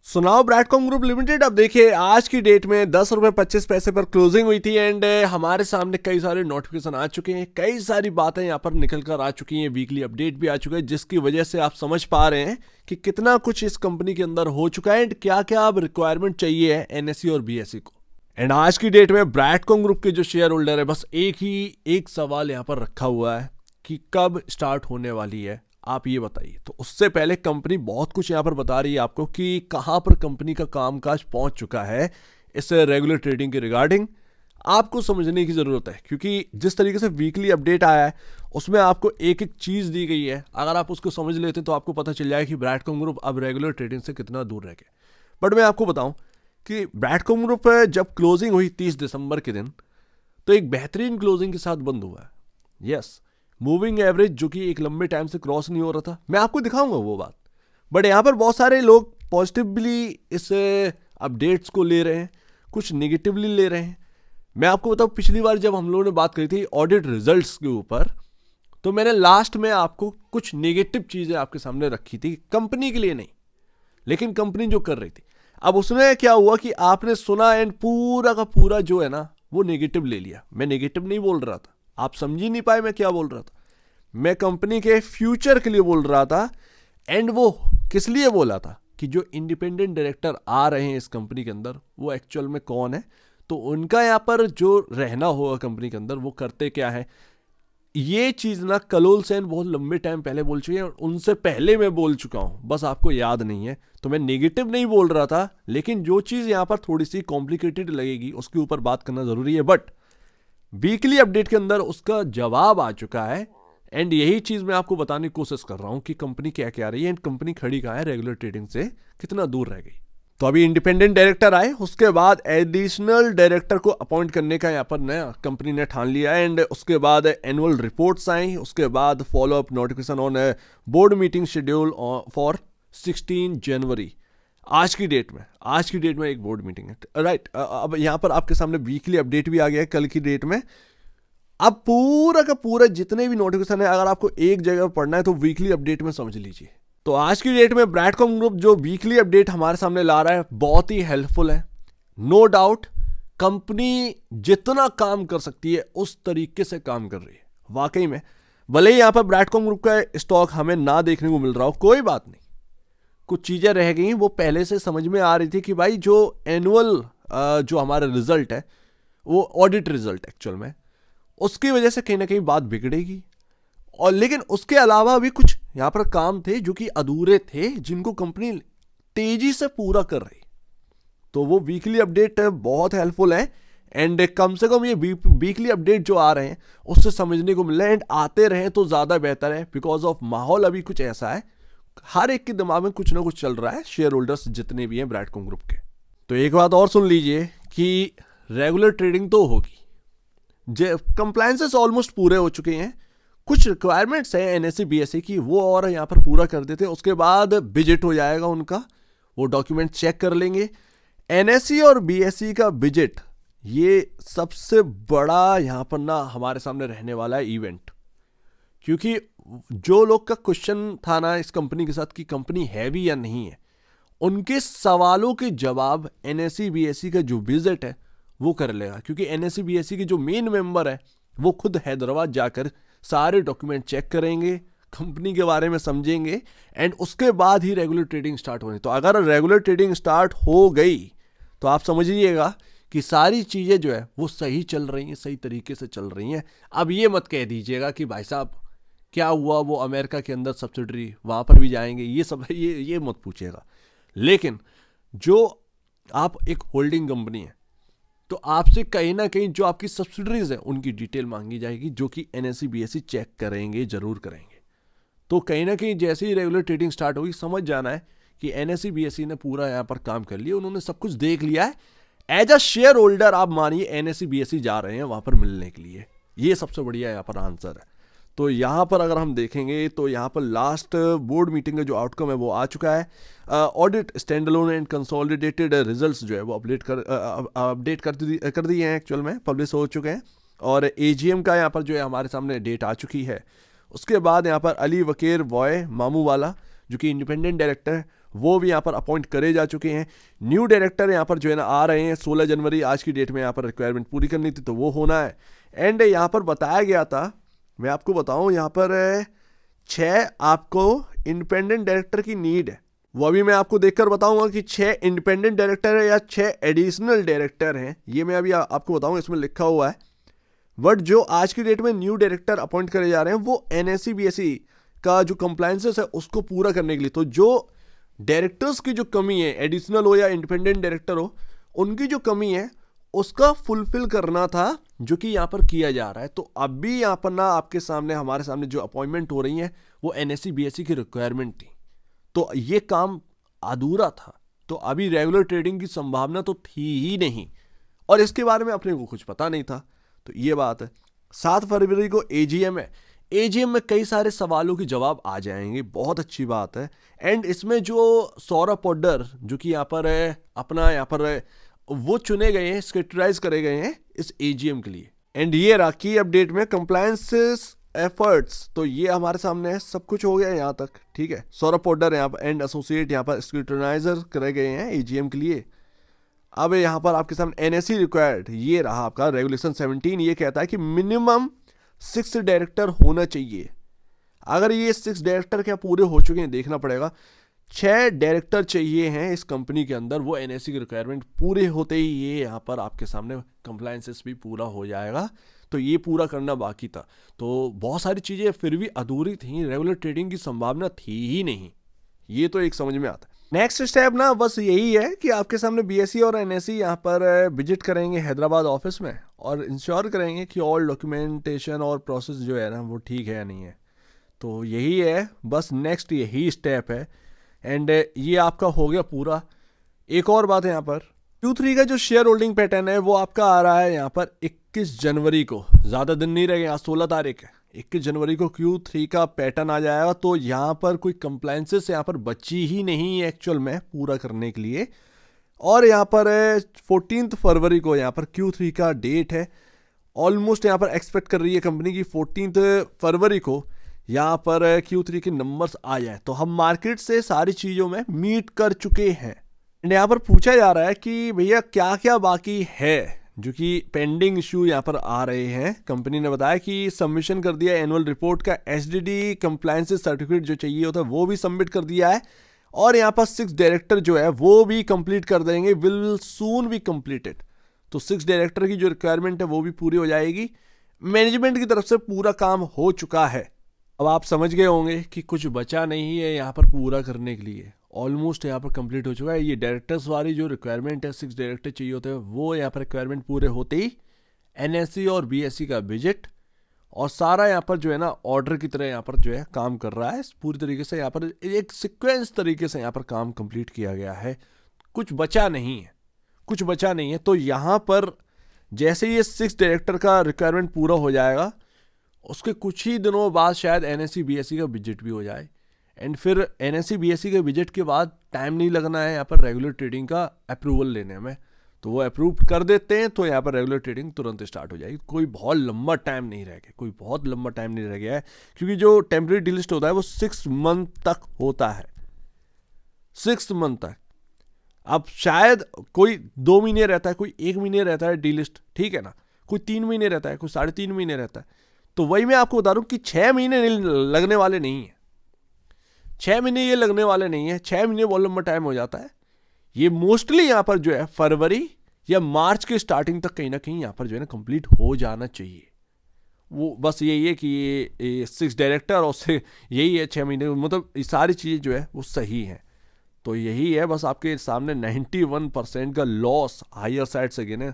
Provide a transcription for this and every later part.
सुनाओ ब्रैडकॉम group limited. अब देखिए आज की डेट में 10 रुपये 25 पैसे पर क्लोजिंग हुई थी एंड हमारे सामने कई सारे नोटिफिकेशन आ चुके हैं, कई सारी बातें यहाँ पर निकल कर आ चुकी हैं, वीकली अपडेट भी आ चुका है, जिसकी वजह से आप समझ पा रहे हैं कि कितना कुछ इस कंपनी के अंदर हो चुका है एंड क्या क्या अब रिक्वायरमेंट चाहिए है एनएससी और बीएससी को। एंड आज की डेट में ब्रैडकॉम ग्रुप के जो शेयर होल्डर है, बस एक सवाल यहाँ पर रखा हुआ है कि कब स्टार्ट होने वाली है, आप ये बताइए। तो उससे पहले कंपनी बहुत कुछ यहाँ पर बता रही है आपको कि कहाँ पर कंपनी का कामकाज पहुंच चुका है इस रेगुलर ट्रेडिंग के रिगार्डिंग। आपको समझने की ज़रूरत है क्योंकि जिस तरीके से वीकली अपडेट आया है उसमें आपको एक एक चीज़ दी गई है। अगर आप उसको समझ लेते तो आपको पता चल जाएगा कि ब्रैडकॉम ग्रुप अब रेगुलर ट्रेडिंग से कितना दूर रह गए। बट मैं आपको बताऊं कि ब्रैडकॉम ग्रुप जब क्लोजिंग हुई 30 दिसंबर के दिन, तो एक बेहतरीन क्लोजिंग के साथ बंद हुआ है। यस, मूविंग एवरेज जो कि एक लंबे टाइम से क्रॉस नहीं हो रहा था, मैं आपको दिखाऊंगा वो बात। बट यहाँ पर बहुत सारे लोग पॉजिटिवली इस अपडेट्स को ले रहे हैं, कुछ नेगेटिवली ले रहे हैं। मैं आपको बताऊं, पिछली बार जब हम लोगों ने बात करी थी ऑडिट रिजल्ट्स के ऊपर, तो मैंने लास्ट में आपको कुछ नेगेटिव चीज़ें आपके सामने रखी थी, कंपनी के लिए नहीं लेकिन कंपनी जो कर रही थी। अब उसमें क्या हुआ कि आपने सुना एंड पूरा का पूरा जो है ना वो नेगेटिव ले लिया। मैं नेगेटिव नहीं बोल रहा था, आप समझ ही नहीं पाए मैं क्या बोल रहा था। मैं कंपनी के फ्यूचर के लिए बोल रहा था। एंड वो किस लिए बोला था कि जो इंडिपेंडेंट डायरेक्टर आ रहे हैं इस कंपनी के अंदर वो एक्चुअल में कौन है, तो उनका यहाँ पर जो रहना होगा कंपनी के अंदर वो करते क्या है। ये चीज़ ना कलोल सेन बहुत लंबे टाइम पहले बोल चुके हैं और उनसे पहले मैं बोल चुका हूं, बस आपको याद नहीं है। तो मैं नेगेटिव नहीं बोल रहा था, लेकिन जो चीज़ यहाँ पर थोड़ी सी कॉम्प्लिकेटेड लगेगी उसके ऊपर बात करना ज़रूरी है। बट वीकली अपडेट के अंदर उसका जवाब आ चुका है एंड यही चीज़ मैं आपको बताने की कोशिश कर रहा हूं कि कंपनी क्या क्या रही है एंड कंपनी खड़ी कहाँ है, रेगुलर ट्रेडिंग से कितना दूर रह गई। तो अभी इंडिपेंडेंट डायरेक्टर आए, उसके बाद एडिशनल डायरेक्टर को अपॉइंट करने का यहाँ पर नया कंपनी ने ठान लिया एंड उसके बाद एनुअल रिपोर्ट्स आई, उसके बाद follow up notification on board meeting schedule for 16 जनवरी। आज की डेट में एक बोर्ड मीटिंग है, राइट। अब यहाँ पर आपके सामने वीकली अपडेट भी आ गया है कल की डेट में। अब पूरा का पूरा जितने भी नोटिफिकेशन है, अगर आपको एक जगह पढ़ना है तो वीकली अपडेट में समझ लीजिए। तो आज की डेट में ब्रैडकॉम ग्रुप जो वीकली अपडेट हमारे सामने ला रहा है बहुत ही हेल्पफुल है। नो डाउट कंपनी जितना काम कर सकती है उस तरीके से काम कर रही है वाकई में। भले ही यहाँ पर ब्रैडकॉम ग्रुप का स्टॉक हमें ना देखने को मिल रहा हो, कोई बात नहीं, कुछ चीज़ें रह गई वो पहले से समझ में आ रही थी कि भाई जो एनुअल जो हमारा रिजल्ट है वो ऑडिट रिजल्ट एक्चुअल में उसकी वजह से कहीं ना कहीं बात बिगड़ेगी। और लेकिन उसके अलावा भी कुछ यहाँ पर काम थे जो कि अधूरे थे, जिनको कंपनी तेजी से पूरा कर रही। तो वो वीकली अपडेट बहुत हेल्पफुल है एंड कम से कम ये वीकली अपडेट जो आ रहे हैं उससे समझने को मिल रहा है एंड आते रहे तो ज़्यादा बेहतर है। बिकॉज ऑफ माहौल अभी कुछ ऐसा है, हर एक के दिमाग में कुछ ना कुछ चल रहा है, शेयर होल्डर्स जितने भी हैं ब्रैडकॉम ग्रुप के। तो एक बात और सुन लीजिए कि रेगुलर ट्रेडिंग तो होगी, कंप्लायंसेस ऑलमोस्ट पूरे हो चुके हैं, कुछ रिक्वायरमेंट्स हैं एनएससी बीएससी की वो और यहाँ पर पूरा कर देते हैं, उसके बाद विजिट हो जाएगा उनका, वो डॉक्यूमेंट चेक कर लेंगे। एनएससी और बीएससी का विजिट ये सबसे बड़ा यहाँ पर ना हमारे सामने रहने वाला है इवेंट, क्योंकि जो लोग का क्वेश्चन था ना इस कंपनी के साथ कि कंपनी है भी या नहीं है, उनके सवालों के जवाब एनएससी बीएससी का जो विजिट है वो कर लेगा। क्योंकि एनएससी बीएससी के जो मेन मेंबर है वो खुद हैदराबाद जाकर सारे डॉक्यूमेंट चेक करेंगे, कंपनी के बारे में समझेंगे एंड उसके बाद ही रेगुलर ट्रेडिंग स्टार्ट होनी। तो अगर रेगुलर ट्रेडिंग स्टार्ट हो गई तो आप समझिएगा कि सारी चीज़ें जो है वो सही चल रही हैं, सही तरीके से चल रही हैं। अब ये मत कह दीजिएगा कि भाई साहब क्या हुआ, वो अमेरिका के अंदर सब्सिडरी वहाँ पर भी जाएंगे, ये सब ये मत पूछिएगा। लेकिन जो आप एक होल्डिंग कंपनी है तो आपसे कहीं ना कहीं जो आपकी सब्सिडरीज हैं उनकी डिटेल मांगी जाएगी, जो कि एनएससी बीएससी चेक करेंगे, जरूर करेंगे। तो कहीं ना कहीं जैसे ही रेगुलर ट्रेडिंग स्टार्ट होगी समझ जाना है कि एनएससी बीएससी ने पूरा यहाँ पर काम कर लिया, उन्होंने सब कुछ देख लिया है। एज अ शेयर होल्डर आप मानिए एनएससी बीएससी जा रहे हैं वहाँ पर मिलने के लिए, ये सबसे बढ़िया यहाँ पर आंसर है। तो यहाँ पर अगर हम देखेंगे तो यहाँ पर लास्ट बोर्ड मीटिंग का जो आउटकम है वो आ चुका है। Audit standalone and consolidated results जो है वो अपडेट कर दिए हैं, एक्चुअल में पब्लिश हो चुके हैं। और एजीएम का यहाँ पर जो है हमारे सामने डेट आ चुकी है। उसके बाद यहाँ पर अली वकीर बॉय मामू वाला जो कि इंडिपेंडेंट डायरेक्टर है वो भी यहाँ पर अपॉइंट करे जा चुके हैं। न्यू डायरेक्टर यहाँ पर जो है ना आ रहे हैं 16 जनवरी आज की डेट में। यहाँ पर रिक्वायरमेंट पूरी करनी थी तो वो होना है। एंड यहाँ पर बताया गया था, मैं आपको बताऊँ, यहाँ पर 6 आपको इंडिपेंडेंट डायरेक्टर की नीड है। वो अभी मैं आपको देखकर बताऊंगा कि 6 इंडिपेंडेंट डायरेक्टर है या 6 एडिशनल डायरेक्टर हैं, ये मैं अभी आपको बताऊंगा, इसमें लिखा हुआ है। बट जो आज की डेट में न्यू डायरेक्टर अपॉइंट करे जा रहे हैं वो NSE BSE का जो कंप्लायंसेस है उसको पूरा करने के लिए। तो जो डायरेक्टर्स की जो कमी है, एडिशनल हो या इंडिपेंडेंट डायरेक्टर हो, उनकी जो कमी है उसका फुलफिल करना था, जो कि यहाँ पर किया जा रहा है। तो अभी यहाँ पर ना आपके सामने, हमारे सामने जो अपॉइंटमेंट हो रही है वो NSE BSE की रिक्वायरमेंट थी, तो ये काम अधूरा था। तो अभी रेगुलर ट्रेडिंग की संभावना तो थी ही नहीं, और इसके बारे में अपने को कुछ पता नहीं था। तो ये बात है। 7 फरवरी को AGM है। AGM में कई सारे सवालों के जवाब आ जाएंगे, बहुत अच्छी बात है। एंड इसमें जो सौरभ पोद्दार जो कि यहाँ पर है अपना, यहाँ पर है, वो चुने गए हैं, स्केटराइज करे गए हैं इस AGM के लिए। एंड ये रहा की अपडेट में कंप्लायंसेस एफर्ट्स, तो ये हमारे सामने है, सब कुछ हो गया यहाँ तक, ठीक है। सौरभ पोद्दार यहाँ पर एंड एसोसिएट यहाँ पर स्क्रूटनाइजर करे गए हैं AGM के लिए। अब यहाँ पर आपके सामने NSE रिक्वायर्ड, ये रहा आपका रेगुलेशन 17, ये कहता है कि मिनिमम 6 डायरेक्टर होना चाहिए। अगर ये 6 डायरेक्टर क्या पूरे हो चुके हैं देखना पड़ेगा। 6 डायरेक्टर चाहिए हैं इस कंपनी के अंदर, वो NSE की रिक्वायरमेंट पूरे होते ही ये यहाँ पर आपके सामने कंप्लायंसेस भी पूरा हो जाएगा। तो ये पूरा करना बाकी था, तो बहुत सारी चीज़ें फिर भी अधूरी थी, रेगुलर ट्रेडिंग की संभावना थी ही नहीं, ये तो एक समझ में आता है। नेक्स्ट स्टेप ना बस यही है कि आपके सामने BSE और NSE यहाँ पर विजिट करेंगे हैदराबाद ऑफिस में, और इंश्योर करेंगे कि ऑल डॉक्यूमेंटेशन और प्रोसेस जो है ना वो ठीक है या नहीं है। तो यही है बस, नेक्स्ट यही स्टेप है। एंड ये आपका हो गया पूरा। एक और बात है यहाँ पर, Q3 का जो शेयर होल्डिंग पैटर्न है वो आपका आ रहा है यहाँ पर 21 जनवरी को, ज़्यादा दिन नहीं रह गए, आज 16 तारीख है, 21 जनवरी को Q3 का पैटर्न आ जाएगा। तो यहाँ पर कोई कंप्लायंसेस यहाँ पर बची ही नहीं है एक्चुअल में पूरा करने के लिए। और यहाँ पर 14 फरवरी को यहाँ पर Q3 का डेट है। ऑलमोस्ट यहाँ पर एक्सपेक्ट कर रही है कंपनी की 14 फरवरी को यहाँ पर Q3 के नंबर्स आ जाए। तो हम मार्केट से सारी चीज़ों में मीट कर चुके हैं। एंड यहाँ पर पूछा जा रहा है कि भैया क्या क्या बाकी है, जो कि पेंडिंग इशू यहाँ पर आ रहे हैं। कंपनी ने बताया कि सबमिशन कर दिया एनुअल रिपोर्ट का SDD कंप्लायंसेस सर्टिफिकेट जो चाहिए होता है वो भी सबमिट कर दिया है। और यहाँ पर 6 डायरेक्टर जो है वो भी कंप्लीट कर देंगे, विल सून बी कंप्लीटेड। तो 6 डायरेक्टर की जो रिक्वायरमेंट है वो भी पूरी हो जाएगी। मैनेजमेंट की तरफ से पूरा काम हो चुका है। अब आप समझ गए होंगे कि कुछ बचा नहीं है यहाँ पर पूरा करने के लिए, ऑलमोस्ट यहाँ पर कंप्लीट हो चुका है। ये डायरेक्टर्स वाली जो रिक्वायरमेंट है, 6 डायरेक्टर चाहिए होते हैं, वो यहाँ पर रिक्वायरमेंट पूरे होते ही NSE और BSE का विजिट, और सारा यहाँ पर जो है ना ऑर्डर की तरह यहाँ पर जो है काम कर रहा है पूरी तरीके से। यहाँ पर एक सीक्वेंस तरीके से यहाँ पर काम कंप्लीट किया गया है, कुछ बचा नहीं है, कुछ बचा नहीं है। तो यहाँ पर जैसे ये 6 डायरेक्टर का रिक्वायरमेंट पूरा हो जाएगा, उसके कुछ ही दिनों बाद शायद NSE BSE का विजिट भी हो जाए। एंड फिर NSE BSE के विजिट के बाद टाइम नहीं लगना है यहाँ पर रेगुलर ट्रेडिंग का अप्रूवल लेने में, तो वो अप्रूव कर देते हैं तो यहाँ पर रेगुलर ट्रेडिंग तुरंत स्टार्ट हो जाएगी। कोई बहुत लंबा टाइम नहीं रह गया, कोई बहुत लंबा टाइम नहीं रह गया है, क्योंकि जो टेम्परेरी डीलिस्ट होता है वो 6 मंथ तक होता है, 6 मंथ तक। अब शायद कोई 2 महीने रहता है, कोई 1 महीने रहता है डीलिस्ट, ठीक है ना, कोई 3 महीने रहता है, कोई 3.5 महीने रहता है। तो वही मैं आपको बता रहा हूँ कि 6 महीने लगने वाले नहीं है, 6 महीने ये लगने वाले नहीं है। 6 महीने बहुत लंबा टाइम हो जाता है। ये मोस्टली यहाँ पर जो है फरवरी या मार्च के स्टार्टिंग तक कहीं ना कहीं यहाँ पर जो है ना कंप्लीट हो जाना चाहिए। वो बस यही है कि ये 6 डायरेक्टर और से यही है 6 महीने, मतलब ये सारी चीज़ें जो है वो सही हैं। तो यही है बस, आपके सामने 91% का लॉस हायर साइड से गिने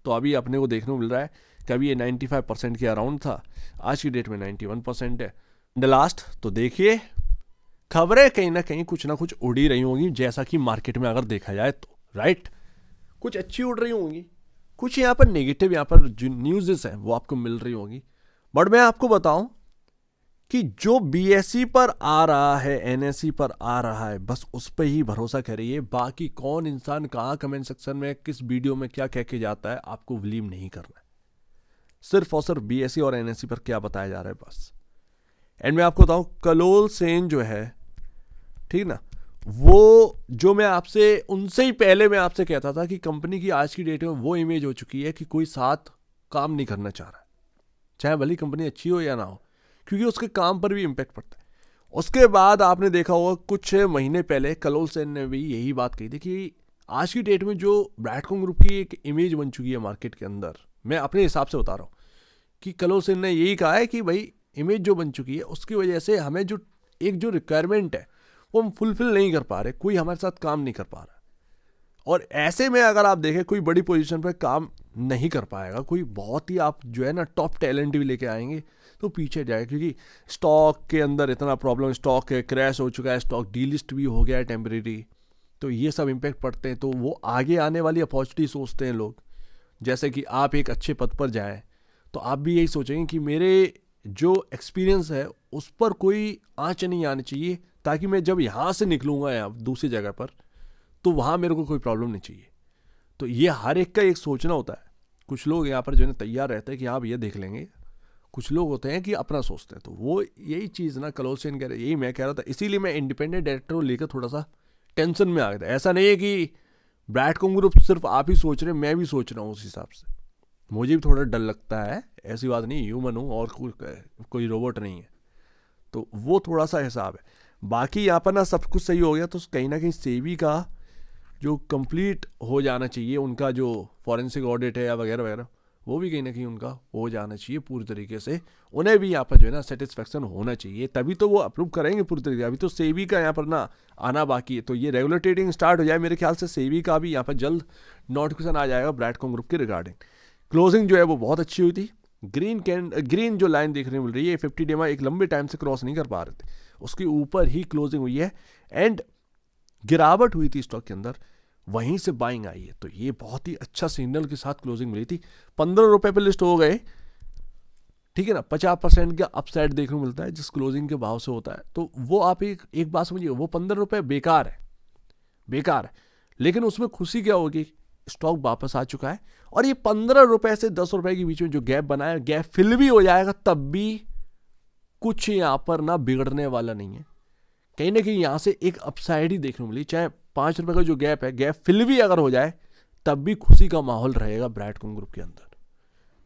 तो अभी अपने को देखने को मिल रहा है। कभी ये 95% के अराउंड था, आज की डेट में 91% है। द लास्ट तो देखिए खबरें कहीं ना कहीं कुछ ना कुछ उड़ी रही होंगी, जैसा कि मार्केट में अगर देखा जाए तो, राइट, कुछ अच्छी उड़ रही होंगी, कुछ यहाँ पर नेगेटिव यहाँ पर जो न्यूज़ हैं वो आपको मिल रही होंगी। बट मैं आपको बताऊं कि जो BSE पर आ रहा है, NSE पर आ रहा है, बस उस पर ही भरोसा करिए। बाकी कौन इंसान कहाँ कमेंट सेक्शन में किस वीडियो में क्या कह के जाता है, आपको बिलीव नहीं करना है। सिर्फ और सिर्फ BSE और NSE पर क्या बताया जा रहा है बस। एंड मैं आपको बताऊं, कलोल सेन जो है, ठीक ना, वो जो मैं आपसे उनसे ही पहले मैं आपसे कहता था कि कंपनी की आज की डेट में वो इमेज हो चुकी है कि कोई साथ काम नहीं करना चाह रहा है, चाहे भली कंपनी अच्छी हो या ना हो, क्योंकि उसके काम पर भी इम्पेक्ट पड़ता है। उसके बाद आपने देखा होगा कुछ महीने पहले कलोल सेन ने भी यही बात कही थी कि आज की डेट में जो ब्रैडकॉम ग्रुप की एक इमेज बन चुकी है मार्केट के अंदर, मैं अपने हिसाब से बता रहा हूँ कि कलोल सेन ने यही कहा है कि भाई इमेज जो बन चुकी है उसकी वजह से हमें जो रिक्वायरमेंट है वो हम फुलफिल नहीं कर पा रहे, कोई हमारे साथ काम नहीं कर पा रहा। और ऐसे में अगर आप देखें कोई बड़ी पोजीशन पर काम नहीं कर पाएगा, कोई बहुत ही आप जो है ना टॉप टैलेंट भी लेके आएंगे तो पीछे जाएगा, क्योंकि स्टॉक के अंदर इतना प्रॉब्लम, स्टॉक क्रैश हो चुका है, स्टॉक डीलिस्ट भी हो गया है टेम्परेरी, तो ये सब इम्पैक्ट पड़ते हैं। तो वो आगे आने वाली अपॉर्चुनिटी सोचते हैं लोग, जैसे कि आप एक अच्छे पद पर जाएं तो आप भी यही सोचेंगे कि मेरे जो एक्सपीरियंस है उस पर कोई आँच नहीं आनी चाहिए, ताकि मैं जब यहाँ से निकलूँगा या दूसरी जगह पर तो वहाँ मेरे को कोई प्रॉब्लम नहीं चाहिए। तो ये हर एक का एक सोचना होता है। कुछ लोग यहाँ पर जो है तैयार रहते हैं कि हाँ भैया देख लेंगे, कुछ लोग होते हैं कि अपना सोचते हैं। तो वो यही चीज़ ना कलोल सेन कह रहे, यही मैं कह रहा था, इसीलिए मैं इंडिपेंडेंट डायरेक्टर को लेकर थोड़ा सा टेंशन में आ गया था। ऐसा नहीं है कि ब्रैडकॉम ग्रुप सिर्फ आप ही सोच रहे हैं, मैं भी सोच रहा हूँ उस हिसाब से, मुझे भी थोड़ा डर लगता है, ऐसी बात नहीं, ह्यूमन हूँ और कोई रोबोट नहीं है। तो वो थोड़ा सा हिसाब है। बाकी यहाँ पर ना सब कुछ सही हो गया तो कहीं ना कहीं सेबी का जो कंप्लीट हो जाना चाहिए, उनका जो फॉरेंसिक ऑडिट है या वगैरह वगैरह, वो भी कहीं ना कहीं उनका हो जाना चाहिए पूरी तरीके से। उन्हें भी यहाँ पर जो है ना सेटिस्फेक्शन होना चाहिए, तभी तो वो अप्रूव करेंगे पूरी तरीके से। अभी तो सेबी का यहाँ पर ना आना बाकी है, तो ये रेगुलर ट्रेडिंग स्टार्ट हो जाए मेरे ख्याल से सेबी का भी यहाँ पर जल्द नोटिफिकेशन आ जाएगा ब्रैडकॉम ग्रुप के रिगार्डिंग। क्लोजिंग जो है वो बहुत अच्छी हुई थी। ग्रीन जो लाइन देखने मिल रही है 50 डे में एक लंबे टाइम से क्रॉस नहीं कर पा रहे थे, उसके ऊपर ही क्लोजिंग हुई है एंड गिरावट हुई थी स्टॉक के अंदर, वहीं से बाइंग आई है। तो ये बहुत ही अच्छा सिग्नल के साथ क्लोजिंग मिली थी। 15 रुपए पे लिस्ट हो गए, ठीक है ना, 50% का अपसाइड देखने को मिलता है जिस क्लोजिंग के भाव से होता है। तो वो आप एक बात समझिए, वो 15 रुपए बेकार है, बेकार है, लेकिन उसमें खुशी क्या होगी, स्टॉक वापस आ चुका है। और ये 15 रुपए से 10 रुपए के बीच में जो गैप बनाया, गैप फिल भी हो जाएगा तब भी कुछ यहां पर ना बिगड़ने वाला नहीं है। कहीं ना कहीं यहां से एक अपसाइड ही देखने को मिली, चाहे 5 रुपए का जो गैप है, गैप फिल भी अगर हो जाए तब भी खुशी का माहौल रहेगा ब्रैडकॉम ग्रुप के अंदर।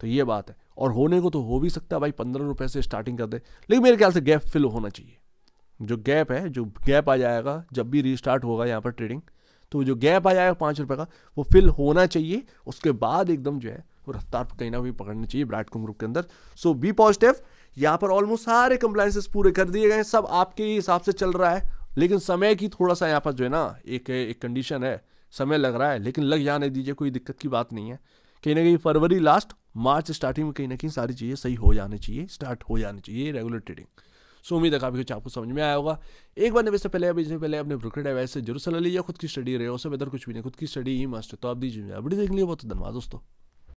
तो ये बात है, और होने को तो हो भी सकता है भाई, 15 रुपए से स्टार्टिंग कर दे, लेकिन मेरे ख्याल से गैप फिल होना चाहिए। जो गैप है, जो गैप आ जाएगा जब भी रीस्टार्ट होगा यहाँ पर ट्रेडिंग, तो जो गैप आ जाएगा 5 रुपए का वो फिल होना चाहिए, उसके बाद एकदम जो है वो रफ्तार कहीं ना कहीं पकड़नी चाहिए ब्रैडकॉम ग्रुप के अंदर। सो बी पॉजिटिव। यहाँ पर ऑलमोस्ट सारे कंप्लायंसेस पूरे कर दिए गए हैं, सब आपके हिसाब से चल रहा है, लेकिन समय की थोड़ा सा यहाँ पर जो है ना एक कंडीशन है, समय लग रहा है, लेकिन लग जाने दीजिए, कोई दिक्कत की बात नहीं है। कहीं ना कहीं फरवरी लास्ट मार्च स्टार्टिंग में कहीं ना कहीं सारी चीज़ें सही हो जानी चाहिए, स्टार्ट हो जानी चाहिए रेगुलर ट्रेडिंग। सो उम्मीद है काफी कुछ आपको समझ में आया होगा। एक बार निवेश से पहले बेचने पहले अपने ब्रोकर डिवाइस से जरूर सलाह लीजिए, खुद की स्टडी रहे, उससे बेहतर कुछ भी नहीं, खुद की स्टडी ही मस्ट है। तो आप दीजिए, अपडेट देख लिया, बहुत धन्यवाद दोस्तों।